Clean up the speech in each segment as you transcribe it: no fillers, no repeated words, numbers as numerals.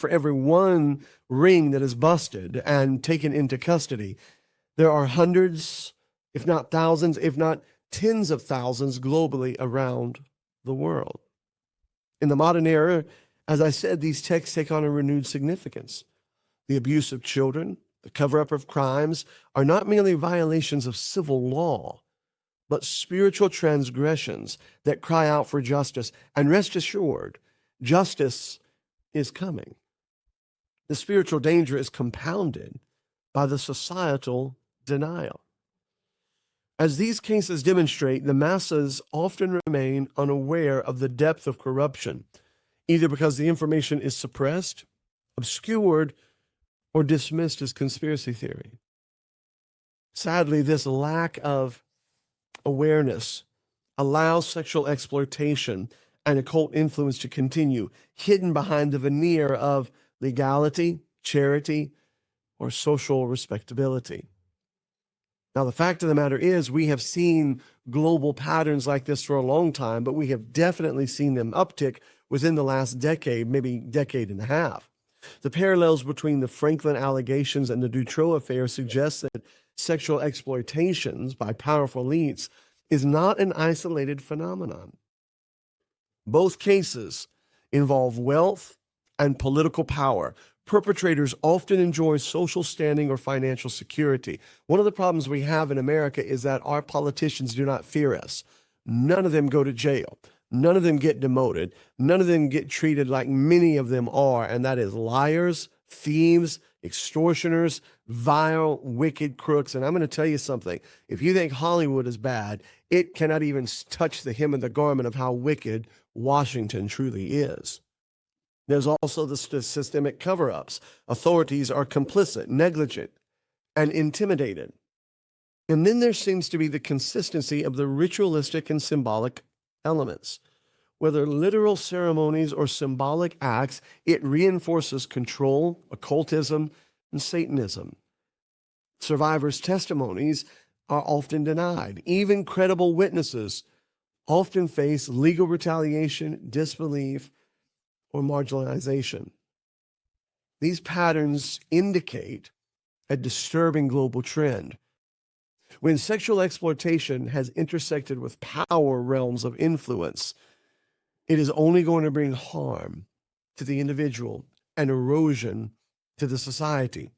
For every one ring that is busted and taken into custody, there are hundreds, if not thousands, if not tens of thousands globally around the world. In the modern era, as I said, these texts take on a renewed significance. The abuse of children, the cover-up of crimes are not merely violations of civil law, but spiritual transgressions that cry out for justice. And rest assured, justice is coming. The spiritual danger is compounded by the societal denial. As these cases demonstrate, the masses often remain unaware of the depth of corruption, either because the information is suppressed, obscured, or dismissed as conspiracy theory. Sadly, this lack of awareness allows sexual exploitation and occult influence to continue, hidden behind the veneer of legality, charity, or social respectability. Now, the fact of the matter is, we have seen global patterns like this for a long time, but we have definitely seen them uptick within the last decade, maybe decade and a half. The parallels between the Franklin allegations and the Dutroux affair suggest that sexual exploitations by powerful elites is not an isolated phenomenon. Both cases involve wealth and political power. Perpetrators often enjoy social standing or financial security. One of the problems we have in America is that our politicians do not fear us. None of them go to jail. None of them get demoted. None of them get treated like many of them are, and that is liars, thieves, extortioners, vile, wicked crooks. And I'm going to tell you something. If you think Hollywood is bad, it cannot even touch the hem of the garment of how wicked Washington truly is. There's also the systemic cover-ups. Authorities are complicit, negligent, and intimidated. And then there seems to be the consistency of the ritualistic and symbolic elements. Whether literal ceremonies or symbolic acts, it reinforces control, occultism, and Satanism. Survivors' testimonies are often denied. Even credible witnesses often face legal retaliation, disbelief, or marginalization. These patterns indicate a disturbing global trend. When sexual exploitation has intersected with power realms of influence, it is only going to bring harm to the individual and erosion to the society.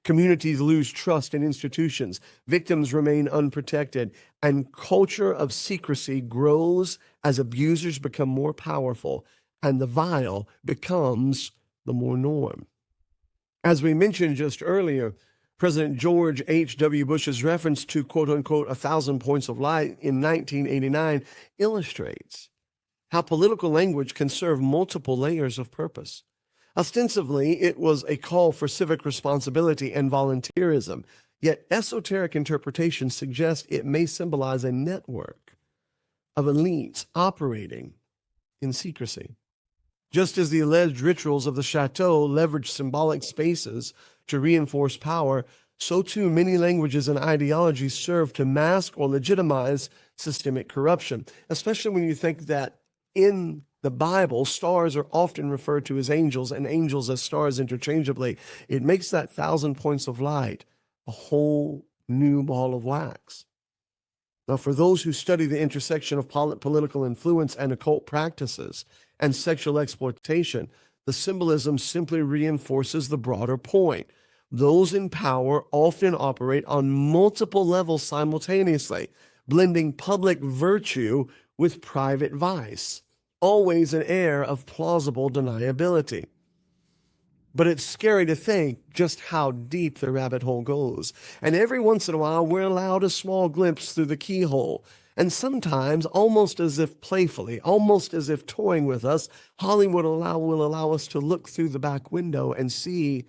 Communities lose trust in institutions, victims remain unprotected, and culture of secrecy grows as abusers become more powerful and the vile becomes the more norm. As we mentioned just earlier, President George H.W. Bush's reference to, quote-unquote, 1,000 points of light in 1989 illustrates how political language can serve multiple layers of purpose. Ostensibly, it was a call for civic responsibility and volunteerism, yet esoteric interpretations suggest it may symbolize a network of elites operating in secrecy. Just as the alleged rituals of the chateau leverage symbolic spaces to reinforce power, so too many languages and ideologies serve to mask or legitimize systemic corruption, especially when you think that in the Bible, stars are often referred to as angels and angels as stars interchangeably. It makes that 1,000 points of light a whole new ball of wax. Now, for those who study the intersection of political influence and occult practices and sexual exploitation, the symbolism simply reinforces the broader point. Those in power often operate on multiple levels simultaneously, blending public virtue with private vice, always an air of plausible deniability. But it's scary to think just how deep the rabbit hole goes. And every once in a while, we're allowed a small glimpse through the keyhole. And sometimes, almost as if playfully, almost as if toying with us, Hollywood will allow us to look through the back window and see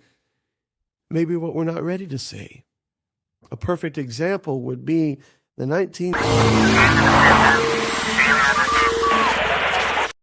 maybe what we're not ready to see. A perfect example would be the 19...